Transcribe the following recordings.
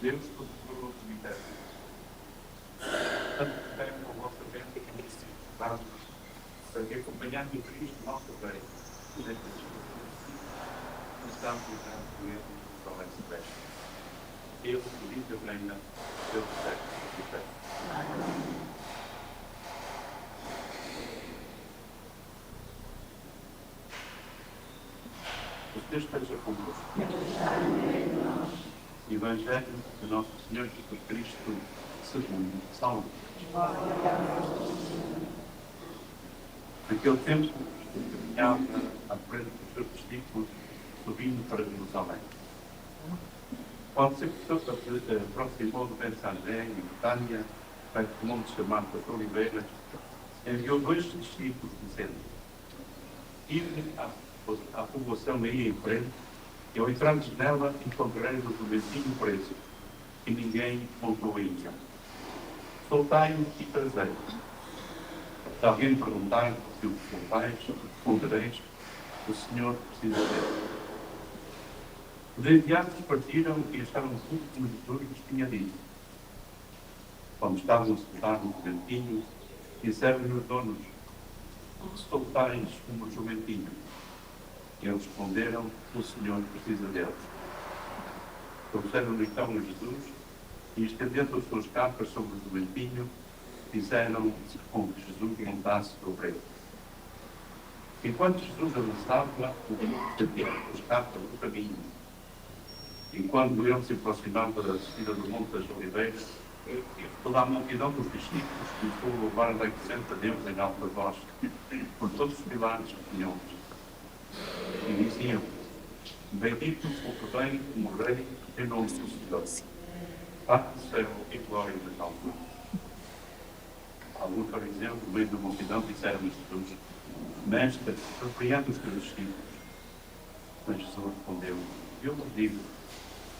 Deus procurou o cemitério. Tanto tempo com a vossa mente que me dá para que acompanhando o Cristo nosso Rei, estamos lidando com ele no Salão Celeste. Ele que vive e reina, Deus certo. O Deus esteja convosco. Evangelho de Nosso Senhor Jesus Cristo, segundo São Lucas. Naquele tempo, caminhava à frente dos seus discípulos, subindo para Jerusalém. Quando se aproximou do Betsagé, em Betânia, perto do monte chamado das Oliveiras, enviou 2 discípulos, dizendo: ide à povoação aí em frente, e ao entrarmos nela, encontrareis o ventinho preso, e ninguém montou ainda. Soltai-o e trazei-o. Se alguém perguntar se o soltais, respondereis: o Senhor precisa dele. Os enviados partiram e acharam tudo como Jesus lhes tinha dito. Quando estavam a soltar o jumentinho, disseram-lhe os donos: por que soltais um jumentinho? E eles responderam: o Senhor precisa dele. Trouxeram-lhe então a Jesus e, estendendo as suas capas sobre o jumentinho, fizeram com que Jesus montasse sobre ele. Enquanto Jesus avançava, o grupo estendia as capas do caminho. E quando ele se aproximava da descida do Monte das Oliveiras, toda a multidão dos discípulos começou a louvar a Deus em alta voz, por todos os milagres que tinham visto. E diziam: bendito o que vem como Rei em nome do Senhor. Paz do céu e glória das alturas. Alguns fariseus, no meio da multidão, disseram-lhe Jesus: mestre, repreende os teus discípulos. Mas Jesus respondeu: eu vos digo,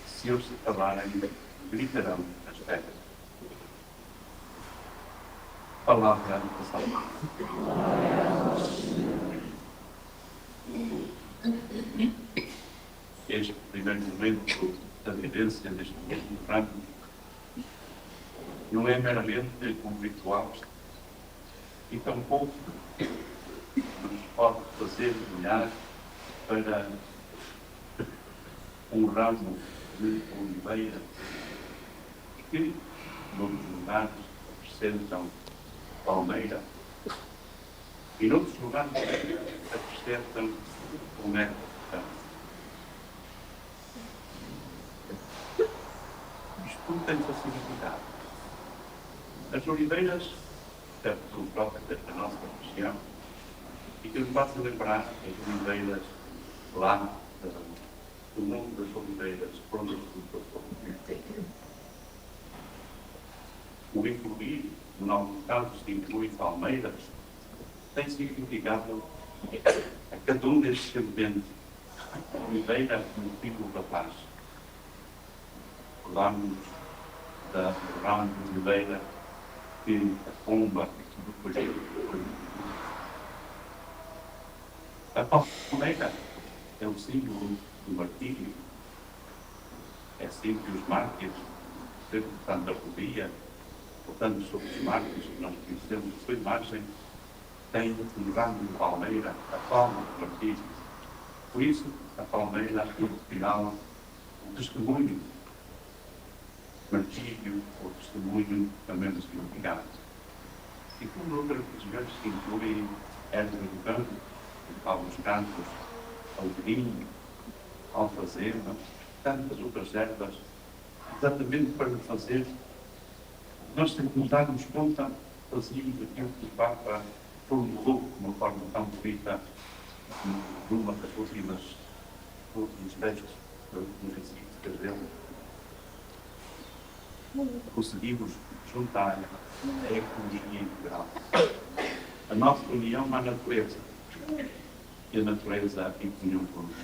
se eles se calarem, gritarão as pedras. Palavra da salvação. Este primeiro momento da vivência deste mesmo franco não é meramente um ritual, e tampouco nos pode fazer olhar para um ramo de oliveira que, noutros lugares, representam palmeira e, noutros lugares, representam o mérito. Isto tudo tem seu significado. As oliveiras, certo, são próprias da nossa região, e que nos faz lembrar as oliveiras lá do mundo das oliveiras, por onde tudo passou. O incluir, em alguns casos, se inclui palmeiras, tem significado a cada um destes elementos. A oliveira é um símbolo da paz. Recordamos do ramo de oliveira que a pomba depois a palmeira é o símbolo do martírio. É assim que os mártires, sempre de Santa Rubia, portanto sobre os mártires que nós conhecemos a sua imagem, tem um ramo de palmeira, a palma do martírio. Por isso, a palmeira, no final, o testemunho, martírio, ou testemunho também do Senhor pecado. E como outras vezes se inclui Edgar do Campo, Paulo dos Cantos, Alegrinho, Alfazema, tantas outras ervas, exatamente para fazer, nós temos que darmos conta, fazíamos aquilo que o Papa formulou de uma forma tão bonita numa das últimos textos das encíclicas dele. Conseguimos juntar a economia integral, a nossa união à natureza e a natureza em comunhão connosco.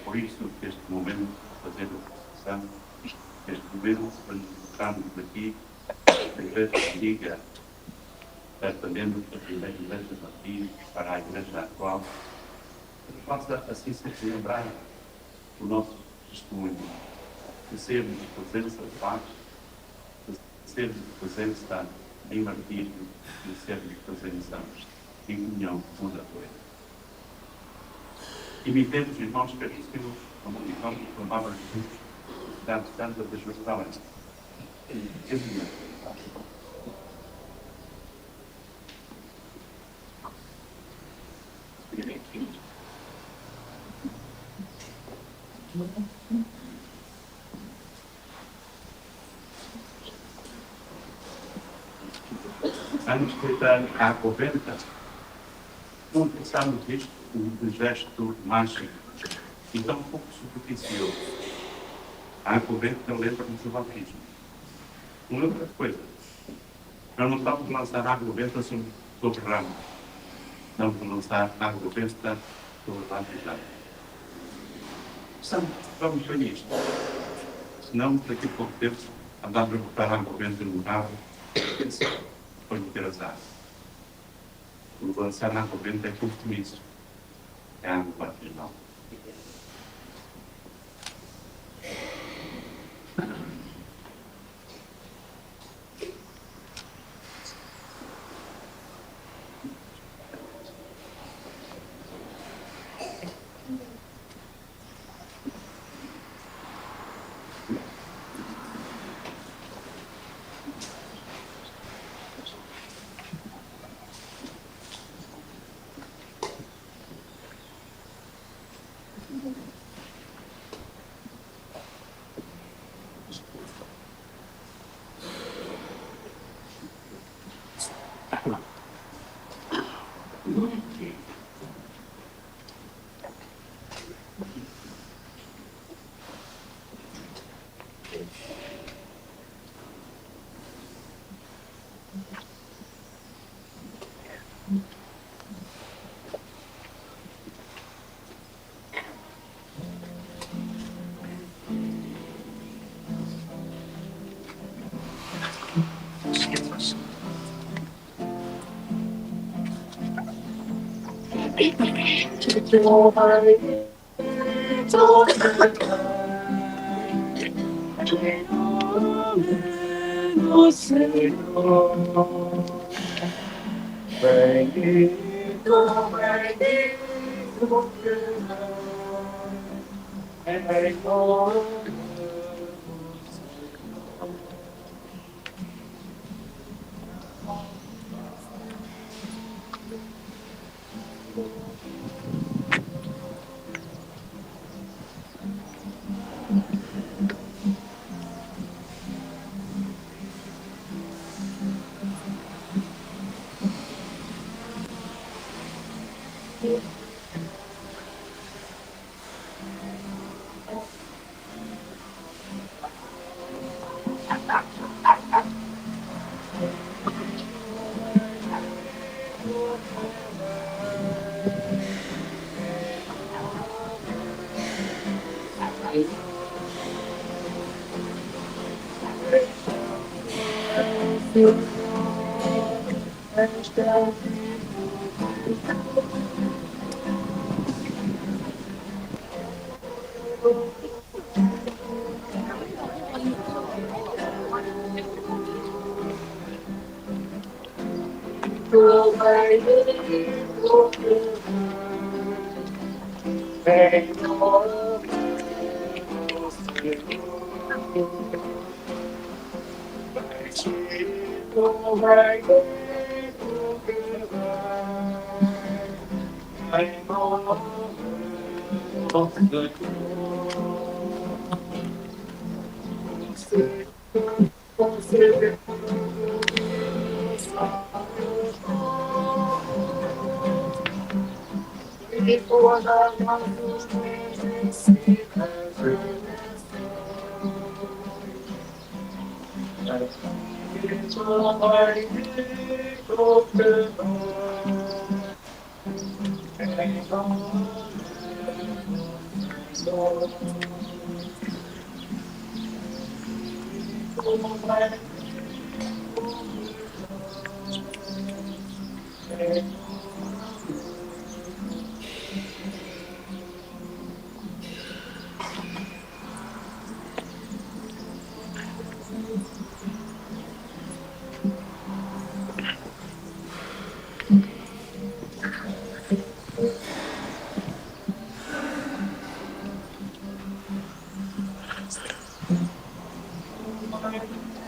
Por isso, este momento de fazer a reflexão, este momento para nos colocarmos aqui, a Igreja liga certamente a primeira Igreja Martim para a Igreja atual, que faça assim se lembrar o nosso testemunho, de sermos presença de paz, de sermos presença em martírio, de sermos presença em comunhão com a natureza. Imitemos, irmãos caríssimos, a multidão que clamava Jesus, cidade santa de Jerusalém. Antes de dar à conventa, não pensamos isto um gesto mágico e tão pouco superficioso. A conventa lembra-nos do batismo. Uma outra coisa, nós não estamos a lançar água benta sobre ramos. Estamos a lançar água benta sobre batizado. Vamos ver isto. Senão, daqui a pouco tempo, andamos a botar água benta no ramo, pode ter azar. O lançar água benta é compromisso. É água batismal.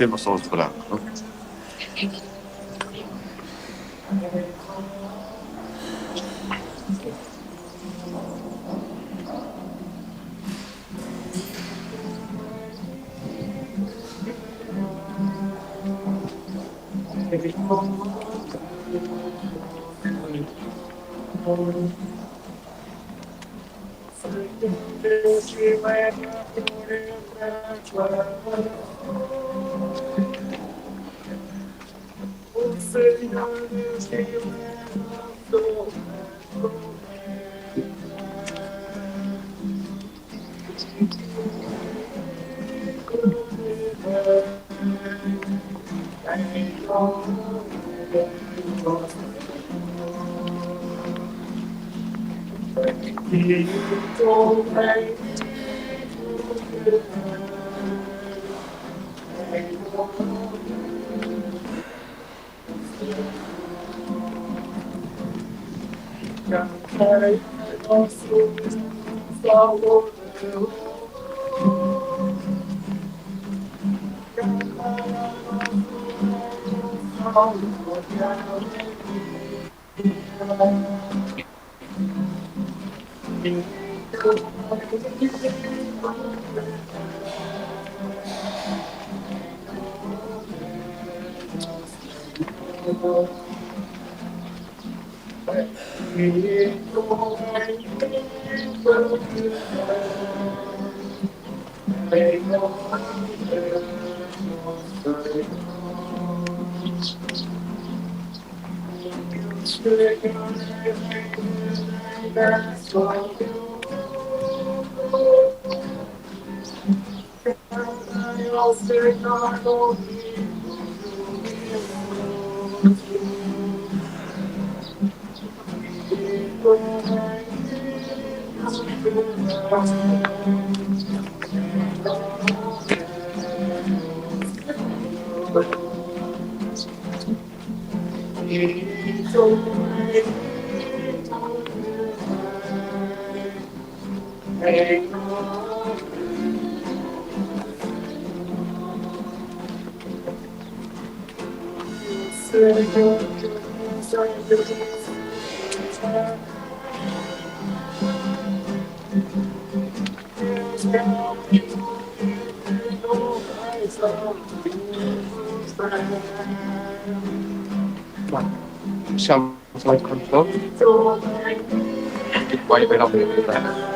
Temos só os brancos, não? Chama o cantor. Pode pegar o primeiro, tá?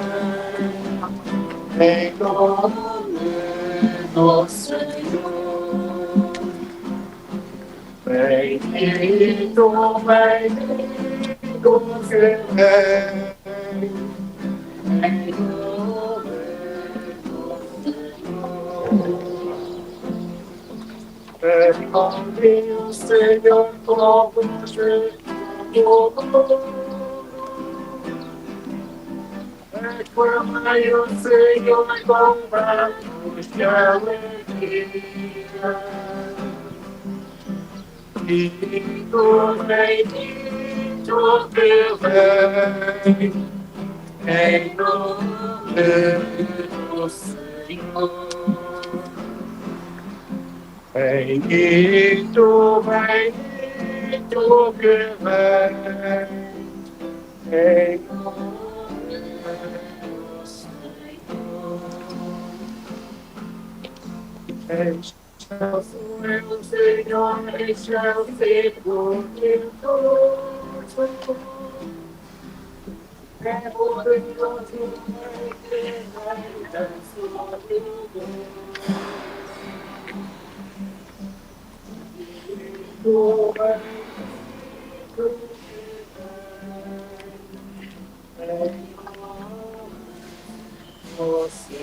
Bendito, bendito que vem, em nome do Senhor. Este é o Senhor, este é o Senhor de todos. É poderoso, que vai da sua vida. Você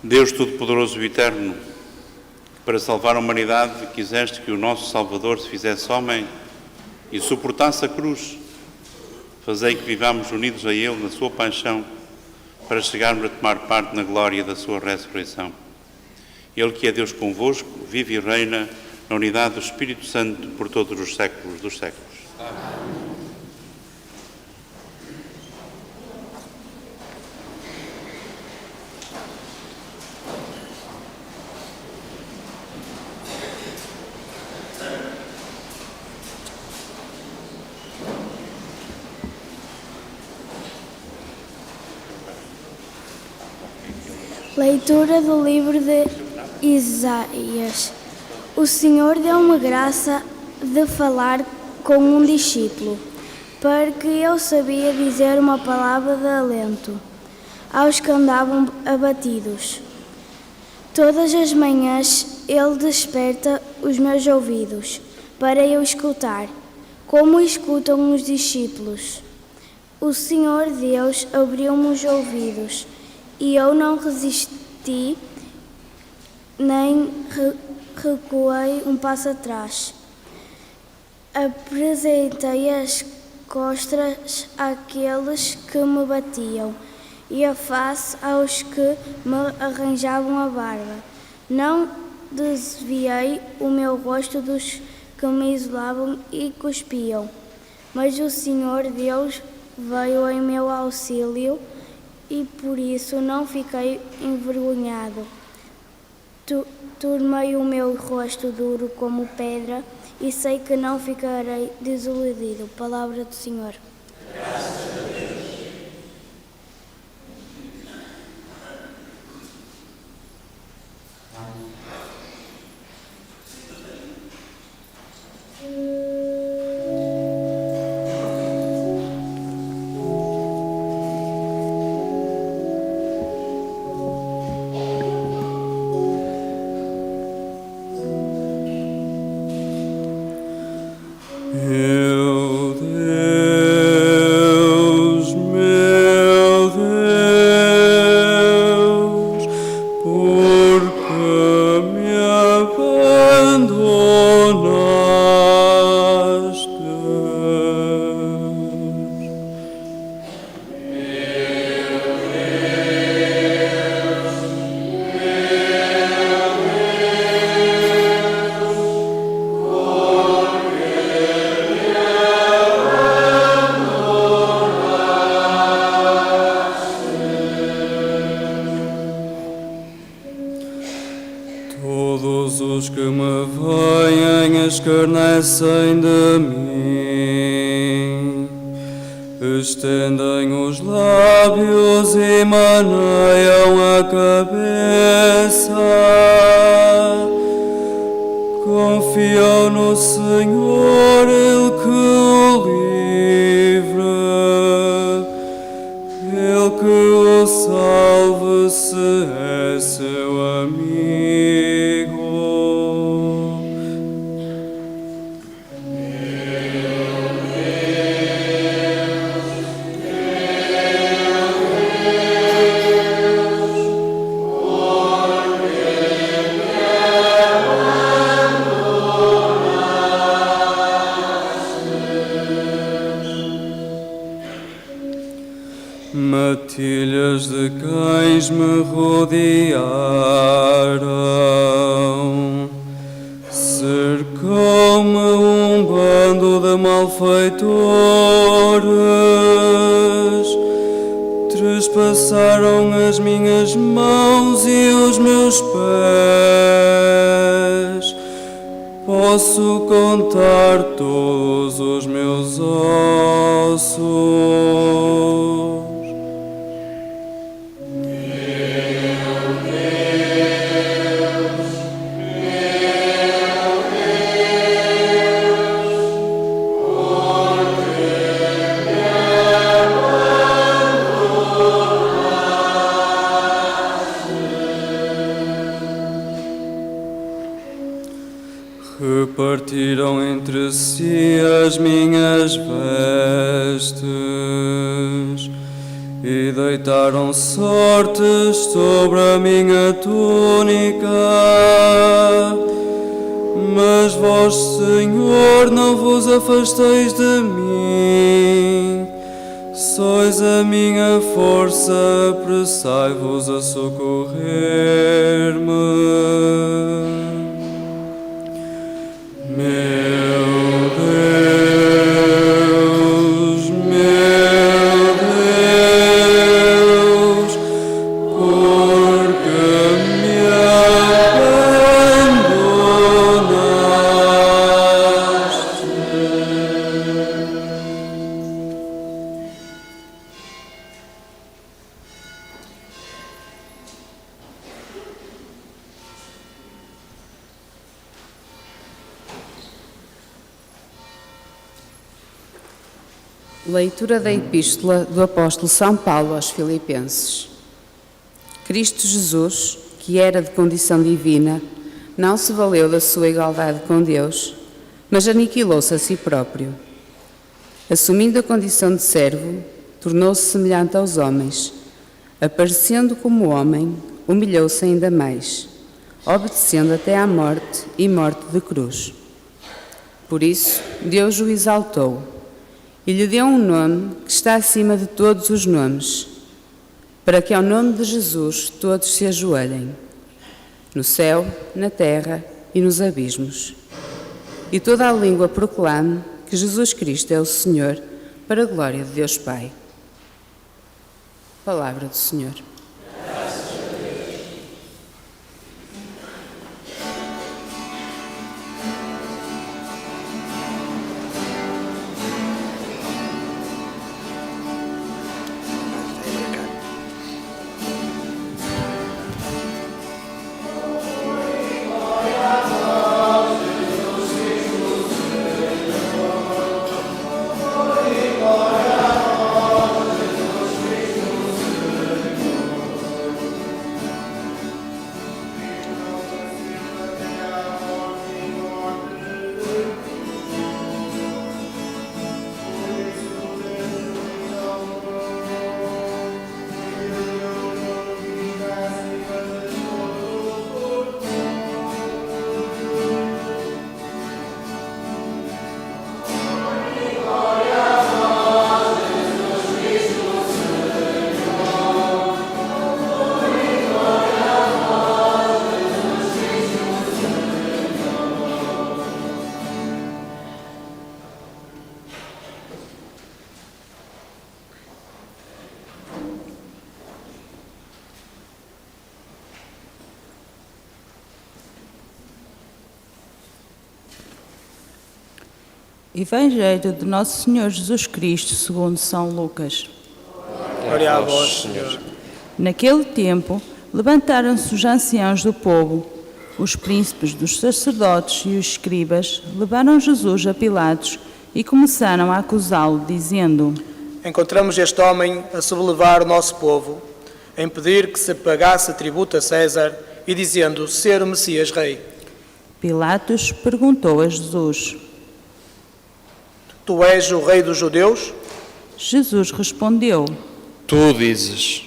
Deus Todo-Poderoso e Eterno, que para salvar a humanidade quiseste que o nosso Salvador se fizesse homem e suportasse a cruz, fazei que vivamos unidos a Ele na sua paixão, para chegarmos a tomar parte na glória da sua ressurreição. Ele que é Deus convosco, vive e reina na unidade do Espírito Santo por todos os séculos dos séculos. Amém. Leitura do livro de Isaías. O Senhor deu-me graça de falar com um discípulo, para que eu sabia dizer uma palavra de alento aos que andavam abatidos. Todas as manhãs Ele desperta os meus ouvidos, para eu escutar, como escutam os discípulos. O Senhor Deus abriu-me os ouvidos, e eu não resisti, nem recuei um passo atrás. Apresentei as costas àqueles que me batiam e a face aos que me arranjavam a barba. Não desviei o meu rosto dos que me isolavam e cuspiam, mas o Senhor Deus veio em meu auxílio, e por isso não fiquei envergonhado. Tornei o meu rosto duro como pedra e sei que não ficarei desiludido. Palavra do Senhor. Graças a Deus. Todos os que me veem escarnecem de mim, estendem os lábios e maneiam a cabeça. Confiam no Senhor, Ele que o livre, Ele que o salve se é seu amigo. Matilhas de cães me rodearam, cercou-me um bando de malfeitores, trespassaram as minhas mãos e os meus pés. Posso contar todos os meus ossos. Repartiram entre si as minhas vestes, e deitaram sortes sobre a minha túnica. Mas vós, Senhor, não vos afasteis de mim. Sois a minha força, apressai-vos a socorrer-me. Meu Deus, por que me abandonaste? Leitura da Epístola do Apóstolo São Paulo aos Filipenses. Cristo Jesus, que era de condição divina, não se valeu da sua igualdade com Deus, mas aniquilou-se a si próprio. Assumindo a condição de servo, tornou-se semelhante aos homens. Aparecendo como homem, humilhou-se ainda mais, obedecendo até à morte e morte de cruz. Por isso, Deus o exaltou e lhe deu um nome que está acima de todos os nomes, para que ao nome de Jesus todos se ajoelhem, no céu, na terra e nos abismos. E toda a língua proclame que Jesus Cristo é o Senhor, para a glória de Deus Pai. Palavra do Senhor. Evangelho de Nosso Senhor Jesus Cristo, segundo São Lucas. Glória a vós, Senhor. Naquele tempo, levantaram-se os anciãos do povo, os príncipes dos sacerdotes e os escribas, levaram Jesus a Pilatos e começaram a acusá-lo, dizendo: Encontramos este homem a sublevar o nosso povo, a impedir que se pagasse tributo a César e dizendo ser o Messias Rei. Pilatos perguntou a Jesus: Tu és o Rei dos Judeus? Jesus respondeu: Tu dizes.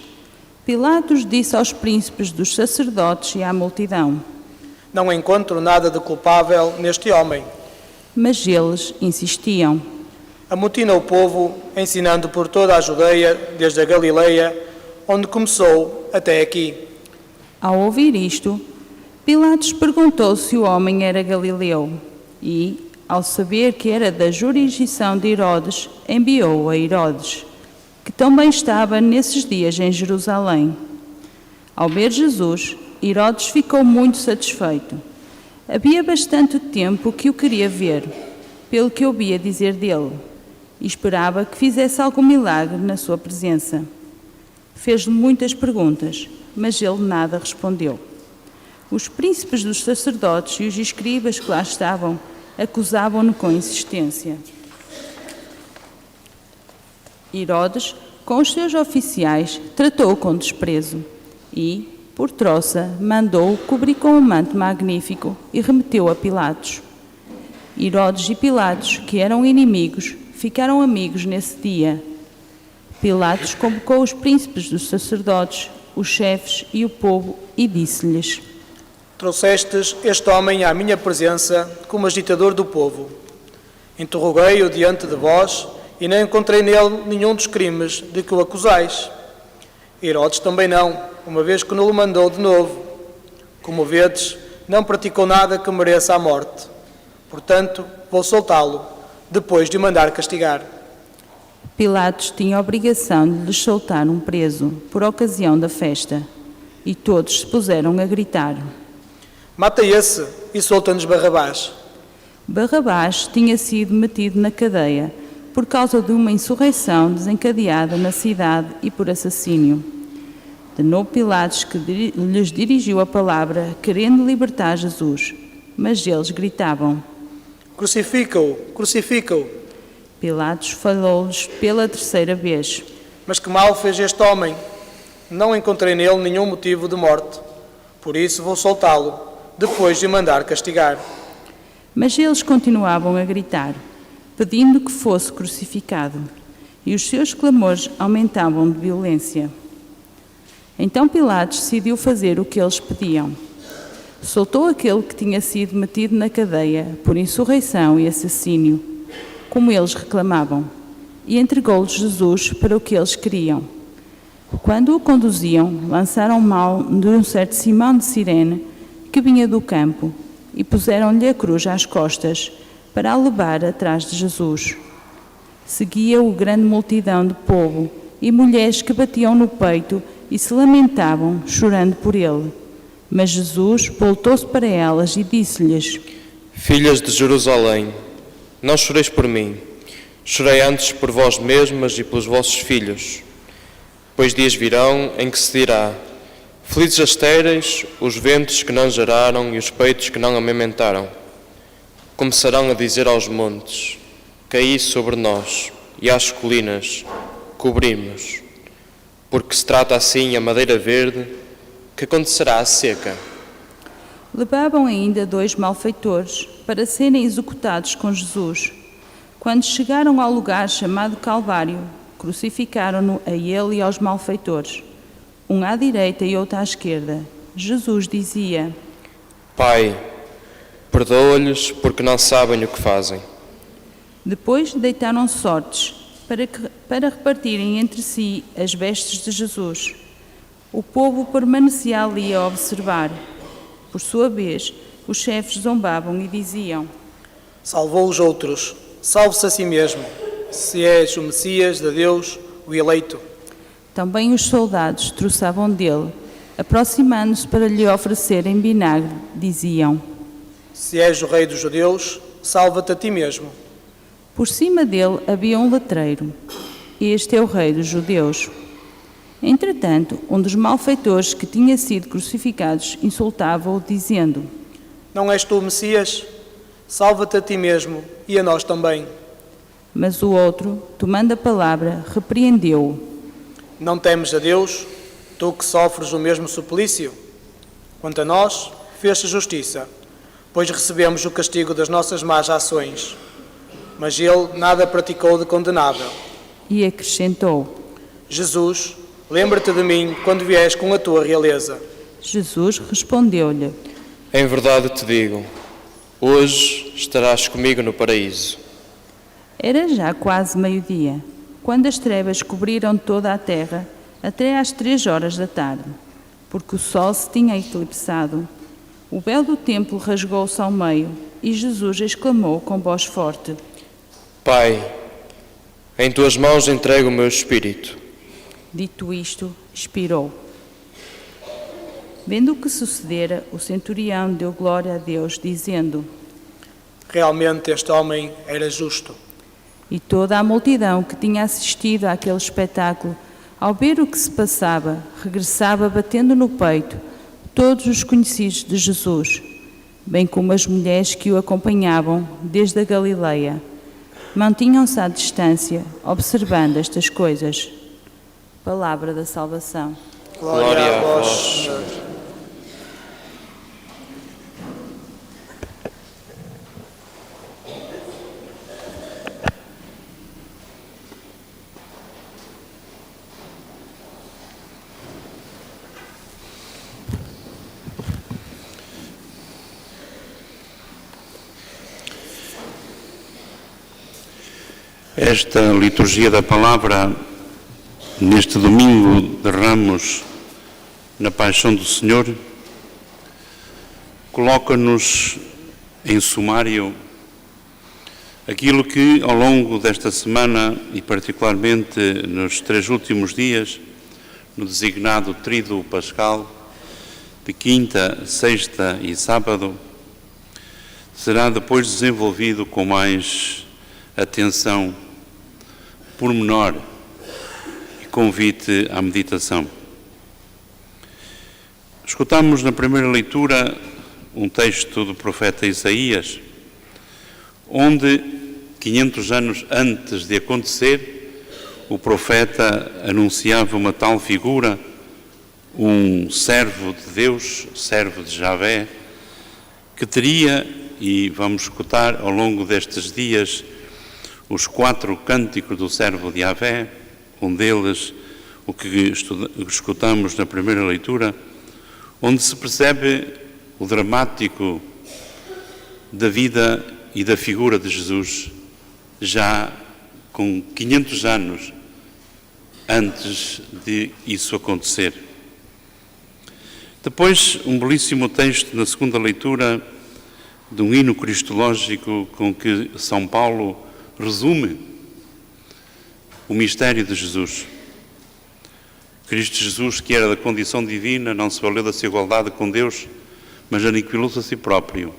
Pilatos disse aos príncipes dos sacerdotes e à multidão: Não encontro nada de culpável neste homem. Mas eles insistiam. Amotina o povo, ensinando por toda a Judeia, desde a Galileia, onde começou, até aqui. Ao ouvir isto, Pilatos perguntou se o homem era galileu e, ao saber que era da jurisdição de Herodes, enviou-o a Herodes, que também estava nesses dias em Jerusalém. Ao ver Jesus, Herodes ficou muito satisfeito. Havia bastante tempo que o queria ver, pelo que ouvia dizer dele, e esperava que fizesse algum milagre na sua presença. Fez-lhe muitas perguntas, mas ele nada respondeu. Os príncipes dos sacerdotes e os escribas que lá estavam acusavam-no com insistência. Herodes, com os seus oficiais, tratou-o com desprezo e, por troça, mandou-o cobrir com um manto magnífico e remeteu a Pilatos. Herodes e Pilatos, que eram inimigos, ficaram amigos nesse dia. Pilatos convocou os príncipes dos sacerdotes, os chefes e o povo e disse-lhes: Trouxestes este homem à minha presença como agitador do povo. Interroguei-o diante de vós e não encontrei nele nenhum dos crimes de que o acusais. Herodes também não, uma vez que não o mandou de novo. Como vedes, não praticou nada que mereça a morte. Portanto, vou soltá-lo, depois de o mandar castigar. Pilatos tinha a obrigação de lhes soltar um preso por ocasião da festa, e todos se puseram a gritar. Mata esse e solta-nos Barrabás. Barrabás tinha sido metido na cadeia por causa de uma insurreição desencadeada na cidade e por assassínio. De novo Pilatos que lhes dirigiu a palavra, querendo libertar Jesus, mas eles gritavam: Crucifica-o, crucifica-o. Pilatos falou-lhes pela terceira vez: Mas que mal fez este homem? Não encontrei nele nenhum motivo de morte. Por isso vou soltá-lo, depois de o mandar castigar. Mas eles continuavam a gritar, pedindo que fosse crucificado, e os seus clamores aumentavam de violência. Então Pilatos decidiu fazer o que eles pediam. Soltou aquele que tinha sido metido na cadeia por insurreição e assassínio, como eles reclamavam, e entregou-lhes Jesus para o que eles queriam. Quando o conduziam, lançaram mão de um certo Simão de Cirene, que vinha do campo, e puseram-lhe a cruz às costas, para a levar atrás de Jesus. Seguia-o grande multidão de povo e mulheres que batiam no peito e se lamentavam, chorando por ele. Mas Jesus voltou-se para elas e disse-lhes: Filhas de Jerusalém, não choreis por mim, chorei antes por vós mesmas e pelos vossos filhos. Pois dias virão em que se dirá: Felizes as estéreis, os ventres que não geraram e os peitos que não amamentaram. Começarão a dizer aos montes: Caí sobre nós, e às colinas: Cobrimos. Porque se trata assim a madeira verde, que acontecerá a seca. Levavam ainda 2 malfeitores para serem executados com Jesus. Quando chegaram ao lugar chamado Calvário, crucificaram-no a ele e aos malfeitores, um à direita e outro à esquerda. Jesus dizia: Pai, perdoa-lhes porque não sabem o que fazem. Depois deitaram sortes para repartirem entre si as vestes de Jesus. O povo permanecia ali a observar. Por sua vez, os chefes zombavam e diziam: Salvou os outros, salve-se a si mesmo, se és o Messias de Deus, o eleito. Também os soldados troçavam dele, aproximando-se para lhe oferecerem vinagre, diziam: Se és o rei dos judeus, salva-te a ti mesmo. Por cima dele havia um letreiro: Este é o rei dos judeus. Entretanto, um dos malfeitores que tinha sido crucificados insultava-o, dizendo: Não és tu o Messias? Salva-te a ti mesmo e a nós também. Mas o outro, tomando a palavra, repreendeu-o: Não temes a Deus, tu que sofres o mesmo suplício? Quanto a nós, fez-se justiça, pois recebemos o castigo das nossas más ações. Mas ele nada praticou de condenável. E acrescentou: Jesus, lembra-te de mim quando vieres com a tua realeza. Jesus respondeu-lhe: Em verdade te digo, hoje estarás comigo no paraíso. Era já quase meio-dia, quando as trevas cobriram toda a terra, até às 3 horas da tarde, porque o sol se tinha eclipsado. O véu do templo rasgou-se ao meio, e Jesus exclamou com voz forte: Pai, em tuas mãos entrego o meu espírito. Dito isto, expirou. Vendo o que sucedera, o centurião deu glória a Deus, dizendo: Realmente este homem era justo. E toda a multidão que tinha assistido àquele espetáculo, ao ver o que se passava, regressava batendo no peito, todos os conhecidos de Jesus, bem como as mulheres que o acompanhavam desde a Galileia. Mantinham-se à distância, observando estas coisas. Palavra da salvação. Glória a vós, Senhor. Esta liturgia da palavra, neste domingo de Ramos, na Paixão do Senhor, coloca-nos em sumário aquilo que, ao longo desta semana, e particularmente nos 3 últimos dias, no designado Tríduo Pascal, de quinta, sexta e sábado, será depois desenvolvido com mais atenção, pormenor e convite à meditação. Escutamos na primeira leitura um texto do profeta Isaías, onde, 500 anos antes de acontecer, o profeta anunciava uma tal figura, um servo de Deus, servo de Javé, que teria, e vamos escutar ao longo destes dias, os 4 cânticos do servo de Javé, um deles, o que escutamos na primeira leitura, onde se percebe o dramático da vida e da figura de Jesus, já com 500 anos antes de isso acontecer. Depois, um belíssimo texto na segunda leitura de um hino cristológico com que São Paulo resume o mistério de Jesus. Cristo Jesus, que era da condição divina, não se valeu da sua igualdade com Deus, mas aniquilou-se a si próprio.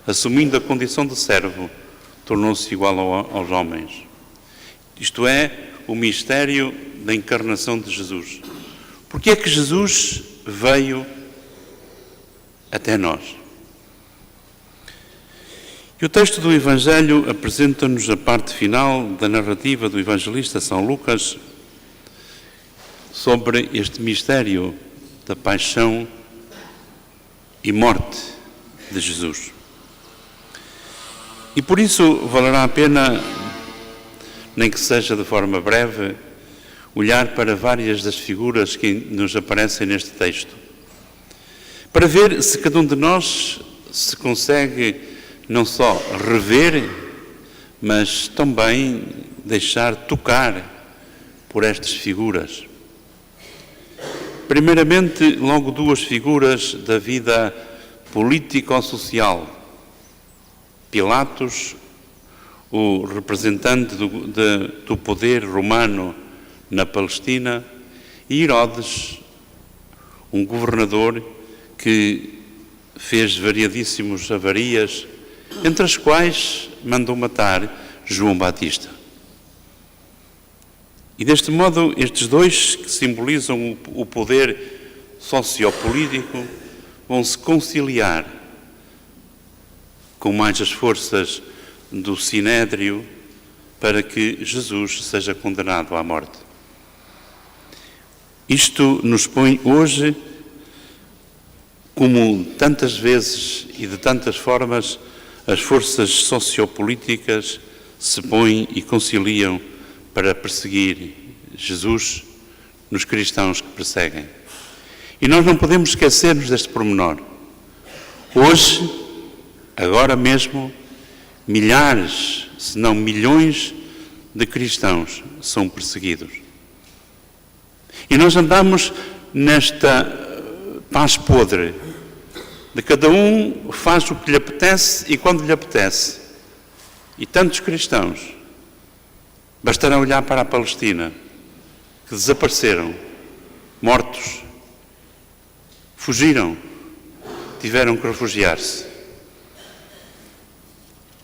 Assumindo a condição de servo, tornou-se igual aos homens. Isto é, o mistério da encarnação de Jesus. Porque é que Jesus veio até nós? E o texto do Evangelho apresenta-nos a parte final da narrativa do evangelista São Lucas sobre este mistério da paixão e morte de Jesus. E por isso valerá a pena, nem que seja de forma breve, olhar para várias das figuras que nos aparecem neste texto, para ver se cada um de nós se consegue não só rever, mas também deixar tocar por estas figuras. Primeiramente, logo 2 figuras da vida político-social. Pilatos, o representante do poder romano na Palestina, e Herodes, um governador que fez variadíssimas avarias, entre as quais mandou matar João Batista. E deste modo, estes 2 que simbolizam o poder sociopolítico vão se conciliar com mais as forças do Sinédrio para que Jesus seja condenado à morte. Isto nos põe hoje, como tantas vezes e de tantas formas, as forças sociopolíticas se põem e conciliam para perseguir Jesus nos cristãos que perseguem. E nós não podemos esquecer-nos deste pormenor. Hoje, agora mesmo, milhares, se não milhões, de cristãos são perseguidos. E nós andamos nesta paz podre, de cada um faz o que lhe apetece e quando lhe apetece. E tantos cristãos, bastará olhar para a Palestina, que desapareceram, mortos, fugiram, tiveram que refugiar-se.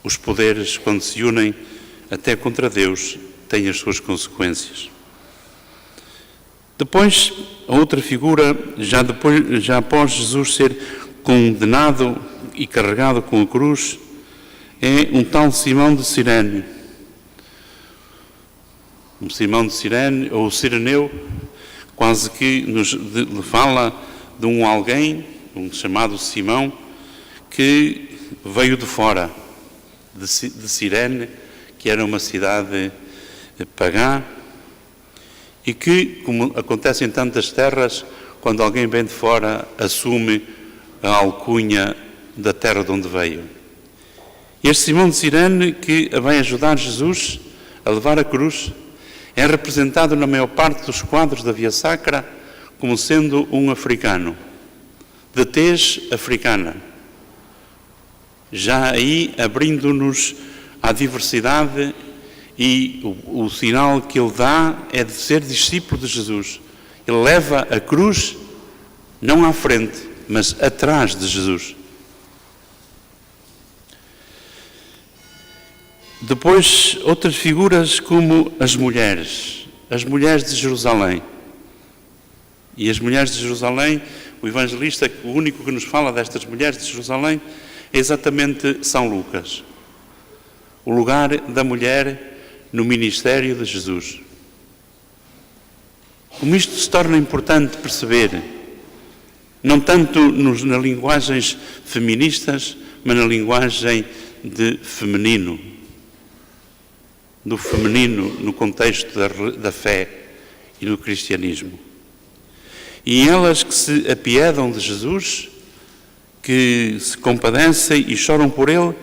Os poderes, quando se unem até contra Deus, têm as suas consequências. Depois, a outra figura, já após Jesus ser condenado e carregado com a cruz, é um tal Simão de Cirene. Um Simão de Cirene, ou Cireneu, quase que nos fala de um alguém, um chamado Simão, que veio de fora, de Cirene, que era uma cidade pagã, e que, como acontece em tantas terras, quando alguém vem de fora, assume a alcunha da terra de onde veio. Este Simão de Cirene que vai ajudar Jesus a levar a cruz, é representado na maior parte dos quadros da Via Sacra como sendo um africano, de tez africana, já aí abrindo-nos à diversidade, e o sinal que ele dá é de ser discípulo de Jesus. Ele leva a cruz não à frente, mas atrás de Jesus. Depois, outras figuras como as mulheres de Jerusalém. E as mulheres de Jerusalém, o evangelista, o único que nos fala destas mulheres de Jerusalém, é exatamente São Lucas. O lugar da mulher no ministério de Jesus. Como isto se torna importante perceber, não tanto nas linguagens feministas, mas na linguagem de feminino, do feminino no contexto da fé e do cristianismo. E elas que se apiedam de Jesus, que se compadecem e choram por ele,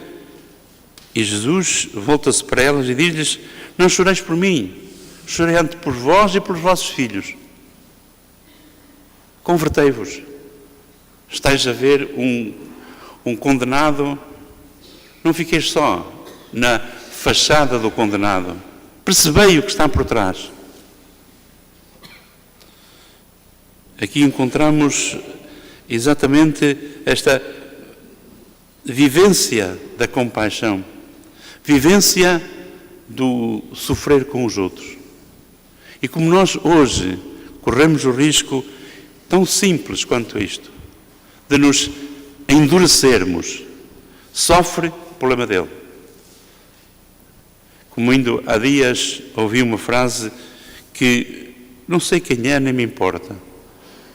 e Jesus volta-se para elas e diz-lhes: não choreis por mim, chorei antes por vós e pelos vossos filhos. Convertei-vos. Estais a ver um condenado, não fiqueis só na fachada do condenado. Percebei o que está por trás. Aqui encontramos exatamente esta vivência da compaixão, vivência do sofrer com os outros. E como nós hoje corremos o risco tão simples quanto isto, de nos endurecermos, sofre o problema dele. Como indo há dias ouvi uma frase que não sei quem é, nem me importa,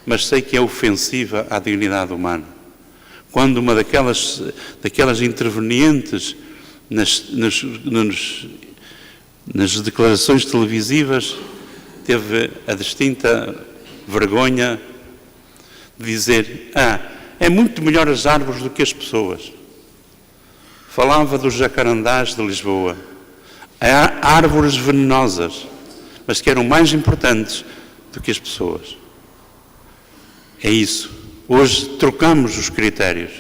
mas sei que é ofensiva à dignidade humana. Quando uma daquelas intervenientes nas declarações televisivas teve a distinta vergonha de dizer: é muito melhor as árvores do que as pessoas. Falava dos jacarandás de Lisboa. Há árvores venenosas, mas que eram mais importantes do que as pessoas. É isso. Hoje trocamos os critérios.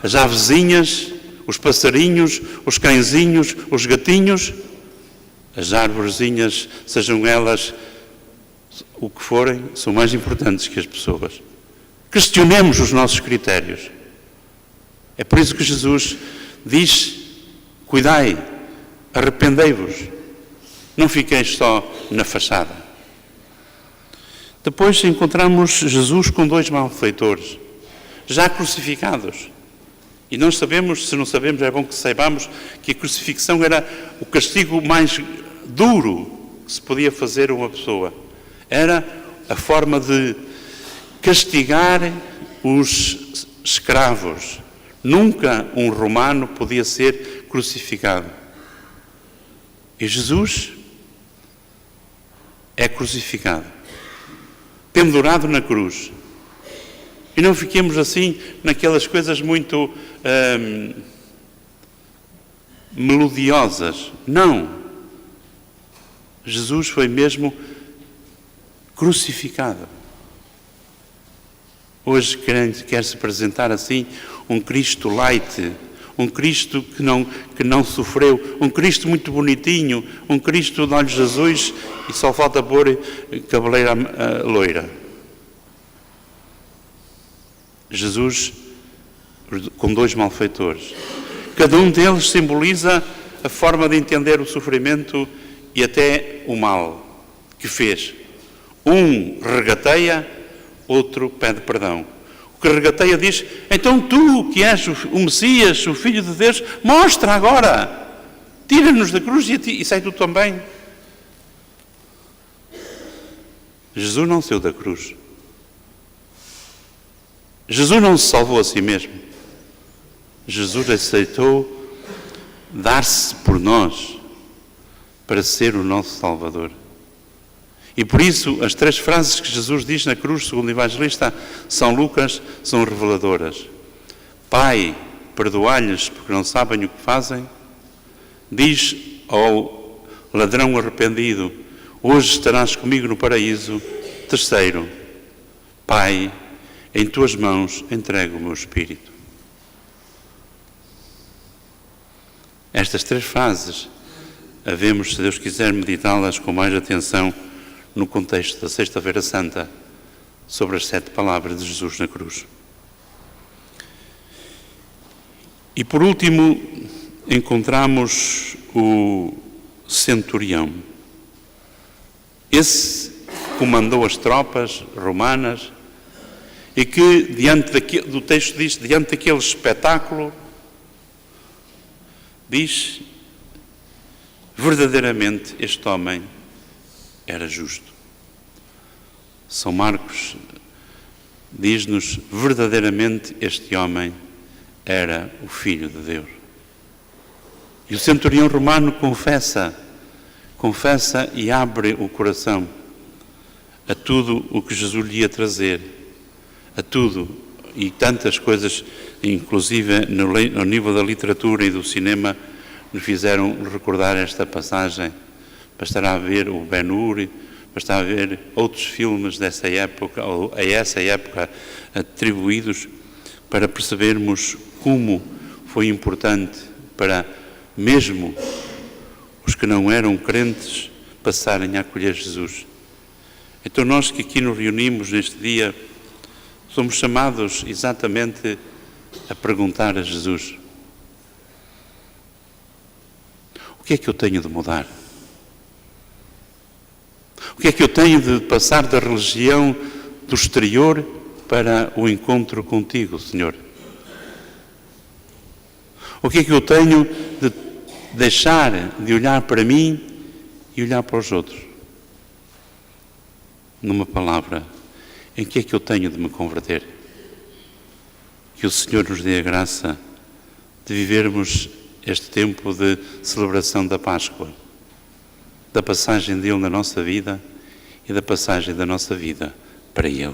As avezinhas, os passarinhos, os cãezinhos, os gatinhos, as arvorezinhas, sejam elas o que forem, são mais importantes que as pessoas. Questionemos os nossos critérios. É por isso que Jesus diz: cuidai, arrependei-vos, não fiqueis só na fachada. Depois encontramos Jesus com dois malfeitores, já crucificados. E nós sabemos, se não sabemos, é bom que saibamos que a crucifixão era o castigo mais duro que se podia fazer a uma pessoa. Era a forma de castigar os escravos. Nunca um romano podia ser crucificado. E Jesus é crucificado, pendurado na cruz. E não fiquemos assim naquelas coisas muito melodiosas. Não. Jesus foi mesmo crucificado. Hoje quer-se apresentar assim um Cristo light, um Cristo que não sofreu, um Cristo muito bonitinho, um Cristo de olhos azuis e só falta pôr cabeleira loira. Jesus com dois malfeitores. Cada um deles simboliza a forma de entender o sofrimento e até o mal que fez. Um regateia, outro pede perdão. O que regateia diz: então tu, que és o Messias, o Filho de Deus, mostra agora, tira-nos da cruz e sai tu também. Jesus não saiu da cruz. Jesus não se salvou a si mesmo. Jesus aceitou dar-se por nós para ser o nosso Salvador. E por isso as três frases que Jesus diz na cruz, segundo o evangelista São Lucas, são reveladoras. Pai, perdoai-lhes porque não sabem o que fazem. Diz ao ladrão arrependido, hoje estarás comigo no paraíso. Terceiro, Pai, em tuas mãos entrego o meu espírito. Estas três frases, havemos, se Deus quiser, meditá-las com mais atenção no contexto da Sexta-feira Santa, sobre as 7 palavras de Jesus na cruz. E por último, encontramos o centurião. Esse comandou as tropas romanas e que, do texto diz, diante daquele espetáculo, diz, verdadeiramente este homem era justo. São Marcos diz-nos, verdadeiramente este homem era o Filho de Deus. E o centurião romano confessa e abre o coração a tudo o que Jesus lhe ia trazer, a tudo e tantas coisas, inclusive no nível da literatura e do cinema, nos fizeram recordar esta passagem. Bastará ver o Ben-Hur, bastará ver outros filmes dessa época, ou a essa época atribuídos, para percebermos como foi importante para mesmo os que não eram crentes passarem a acolher Jesus. Então nós que aqui nos reunimos neste dia, somos chamados exatamente a perguntar a Jesus: o que é que eu tenho de mudar? O que é que eu tenho de passar da religião do exterior para o encontro contigo, Senhor? O que é que eu tenho de deixar de olhar para mim e olhar para os outros? Numa palavra, em que é que eu tenho de me converter? Que o Senhor nos dê a graça de vivermos este tempo de celebração da Páscoa, da passagem dele na nossa vida e da passagem da nossa vida para ele.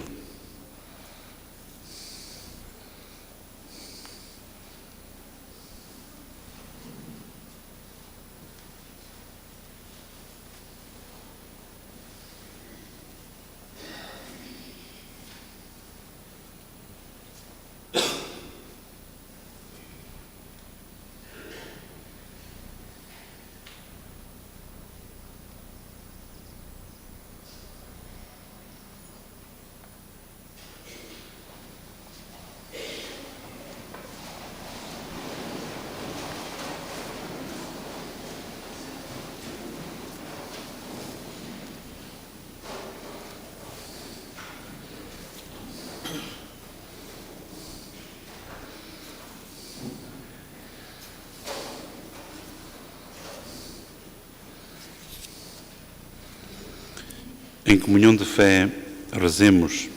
Em comunhão de fé, rezemos.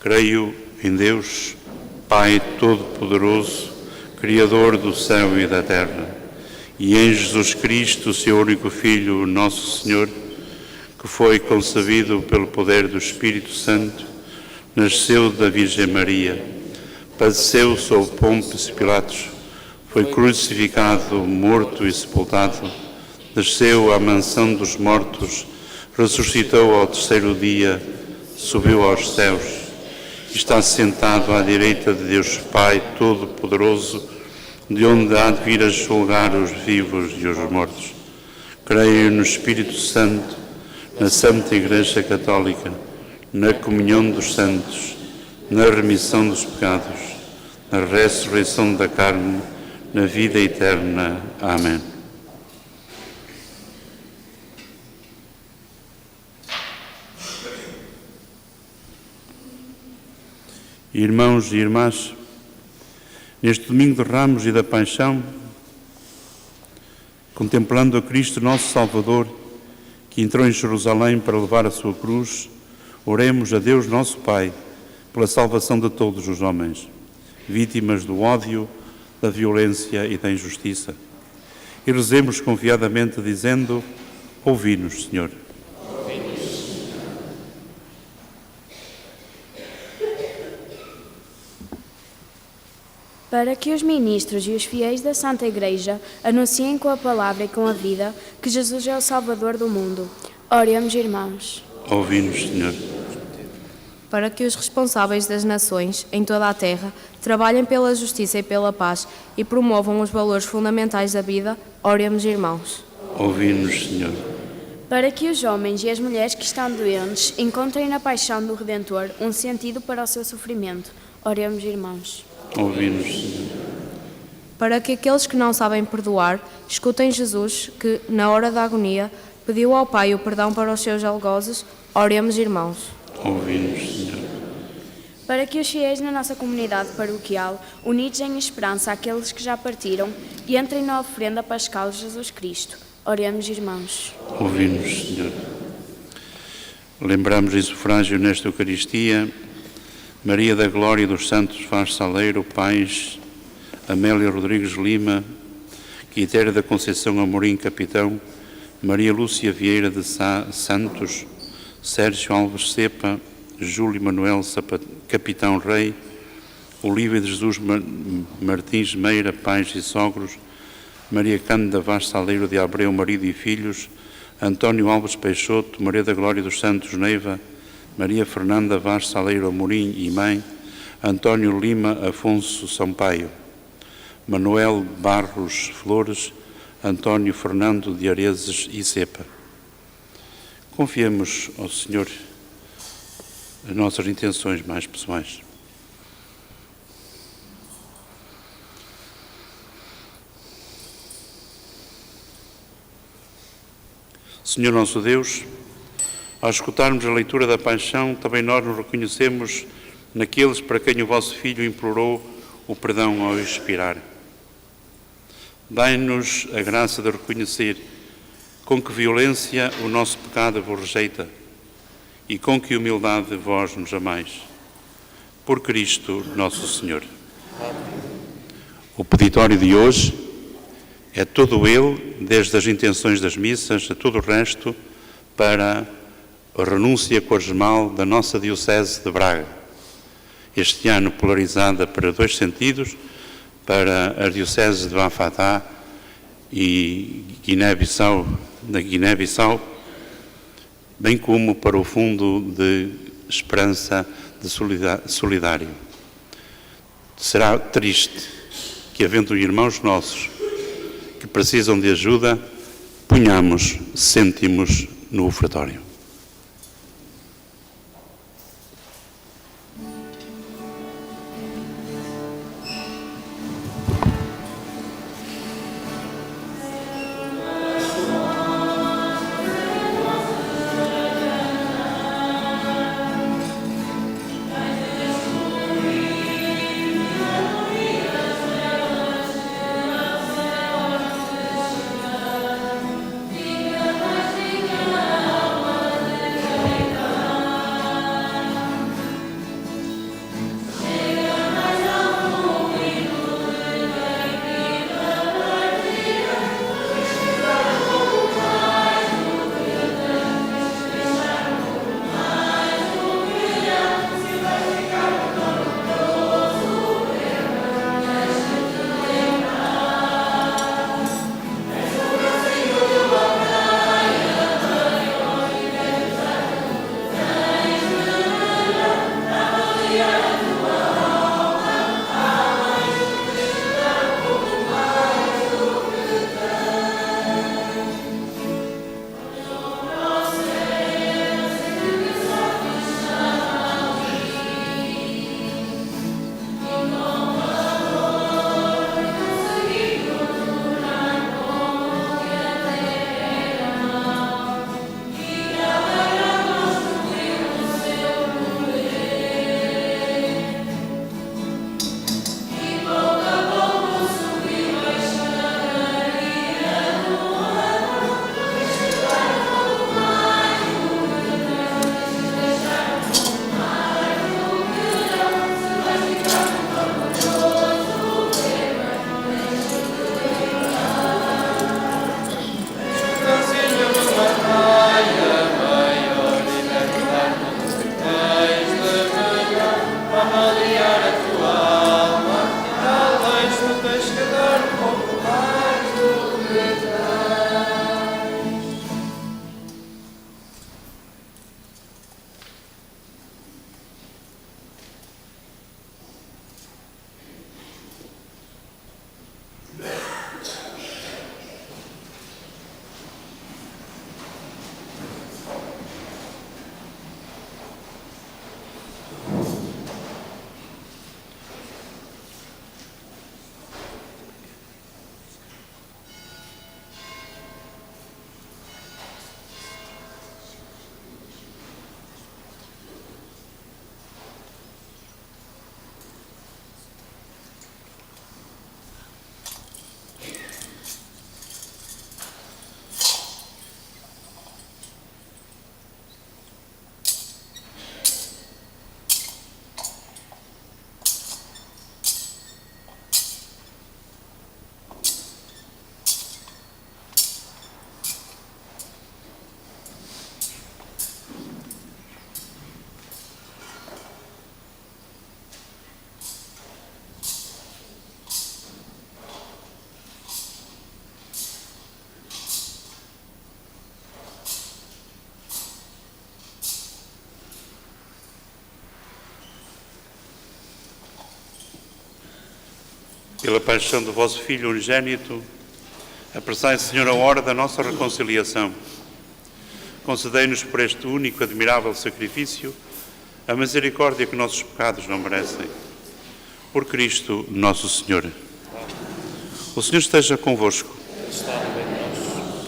Creio em Deus, Pai Todo-Poderoso, Criador do céu e da terra, e em Jesus Cristo, seu único Filho, nosso Senhor, que foi concebido pelo poder do Espírito Santo, nasceu da Virgem Maria, padeceu sob Pôncio Pilatos, foi crucificado, morto e sepultado, desceu à mansão dos mortos, ressuscitou ao terceiro dia, subiu aos céus, está sentado à direita de Deus Pai Todo-Poderoso, de onde há de vir a julgar os vivos e os mortos. Creio no Espírito Santo, na Santa Igreja Católica, na comunhão dos santos, na remissão dos pecados, na ressurreição da carne, na vida eterna. Amém. Irmãos e irmãs, neste domingo de Ramos e da Paixão, contemplando a Cristo nosso Salvador, que entrou em Jerusalém para levar a sua cruz, oremos a Deus nosso Pai pela salvação de todos os homens, vítimas do ódio, da violência e da injustiça. E rezemos confiadamente dizendo: ouvi-nos, Senhor. para que os ministros e os fiéis da Santa Igreja anunciem com a palavra e com a vida que Jesus é o Salvador do mundo. Oremos, irmãos. Ouvi-nos, Senhor. Para que os responsáveis das nações em toda a terra trabalhem pela justiça e pela paz e promovam os valores fundamentais da vida, oremos, irmãos. Ouvi-nos, Senhor. Para que os homens e as mulheres que estão doentes encontrem na paixão do Redentor um sentido para o seu sofrimento, oremos, irmãos. Ouvi-nos, Senhor. Para que aqueles que não sabem perdoar escutem Jesus, que, na hora da agonia, pediu ao Pai o perdão para os seus algozes, oremos, irmãos. Ouvi-nos, Senhor. Para que os fiéis na nossa comunidade paroquial, unidos em esperança àqueles que já partiram, entrem na oferenda pascal de Jesus Cristo, oremos, irmãos. Ouvi-nos, Senhor. Lembramos em sufrágio nesta Eucaristia Maria da Glória dos Santos Vaz Saleiro, Pais, Amélia Rodrigues Lima, Quitéria da Conceição Amorim, Capitão, Maria Lúcia Vieira de Santos, Sérgio Alves Cepa, Júlio Manuel Capitão Rei, Olívia de Jesus Martins Meira, Pais e Sogros, Maria Cândida Vaz Saleiro de Abreu, marido e filhos, António Alves Peixoto, Maria da Glória dos Santos Neiva, Maria Fernanda Vaz Saleiro Amorim e mãe, António Lima Afonso Sampaio, Manuel Barros Flores, António Fernando de Areses e Cepa. Confiemos ao Senhor as nossas intenções mais pessoais. Senhor nosso Deus, ao escutarmos a leitura da Paixão, também nós nos reconhecemos naqueles para quem o vosso Filho implorou o perdão ao expirar. Dai-nos a graça de reconhecer com que violência o nosso pecado vos rejeita e com que humildade vós nos amais. Por Cristo nosso Senhor. O peditório de hoje é todo ele, desde as intenções das missas a todo o resto, para a renúncia quaresmal da nossa Diocese de Braga. Este ano polarizada para dois sentidos, para as dioceses de Bafatá e Guiné-Bissau, da Guiné-Bissau, bem como para o Fundo de Esperança de Solidário. Será triste que, havendo irmãos nossos que precisam de ajuda, ponhamos cêntimos no ofertório. pela paixão do vosso Filho unigênito, apressai, Senhor, a hora da nossa reconciliação. Concedei-nos por este único e admirável sacrifício a misericórdia que nossos pecados não merecem. Por Cristo nosso Senhor. O Senhor esteja convosco.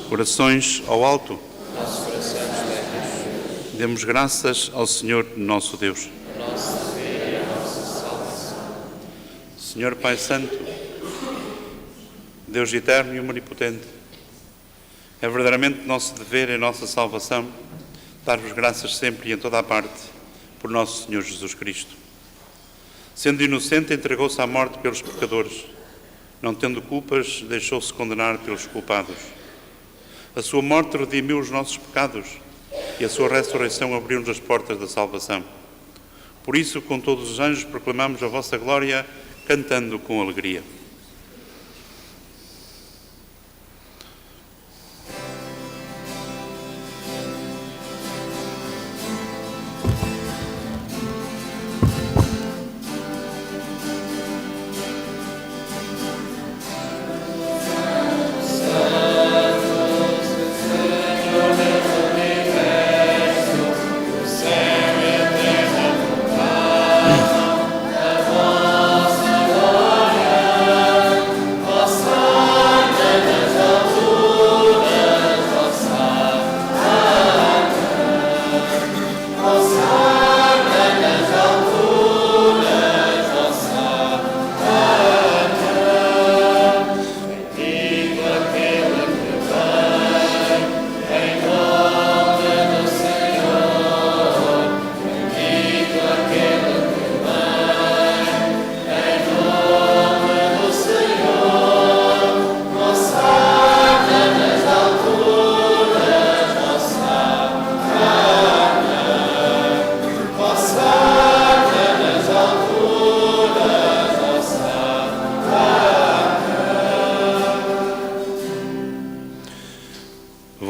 Corações ao alto. Demos graças ao Senhor nosso Deus. Senhor Pai Santo, Deus eterno e onipotente, é verdadeiramente nosso dever e nossa salvação dar-vos graças sempre e em toda a parte por nosso Senhor Jesus Cristo. Sendo inocente, entregou-se à morte pelos pecadores. Não tendo culpas, deixou-se condenar pelos culpados. A sua morte redimiu os nossos pecados e a sua ressurreição abriu-nos as portas da salvação. Por isso, com todos os anjos, proclamamos a vossa glória, cantando com alegria.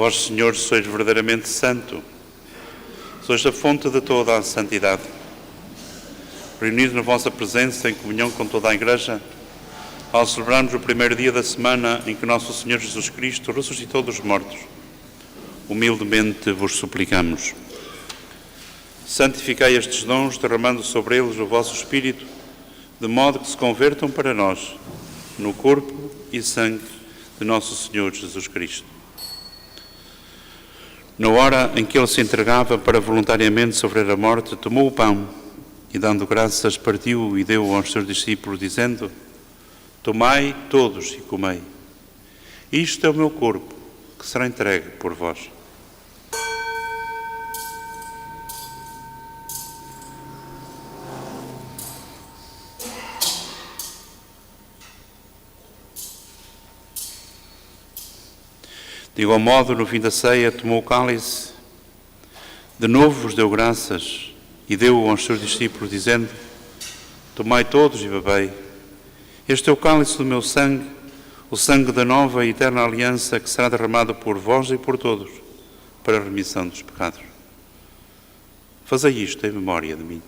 Vós, Senhor, sois verdadeiramente santo, sois a fonte de toda a santidade. Reunidos na vossa presença, em comunhão com toda a Igreja, ao celebrarmos o primeiro dia da semana em que nosso Senhor Jesus Cristo ressuscitou dos mortos, humildemente vos suplicamos. Santificai estes dons, derramando sobre eles o vosso Espírito, de modo que se convertam para nós no corpo e sangue de nosso Senhor Jesus Cristo. Na hora em que ele se entregava para voluntariamente sofrer a morte, tomou o pão e, dando graças, partiu e deu aos seus discípulos, dizendo: Tomai todos e comei. Isto é o meu corpo, que será entregue por vós. De igual modo, no fim da ceia, tomou o cálice, de novo vos deu graças e deu-o aos seus discípulos, dizendo: Tomai todos e bebei. Este é o cálice do meu sangue, o sangue da nova e eterna aliança, que será derramado por vós e por todos, para a remissão dos pecados. Fazei isto em memória de mim.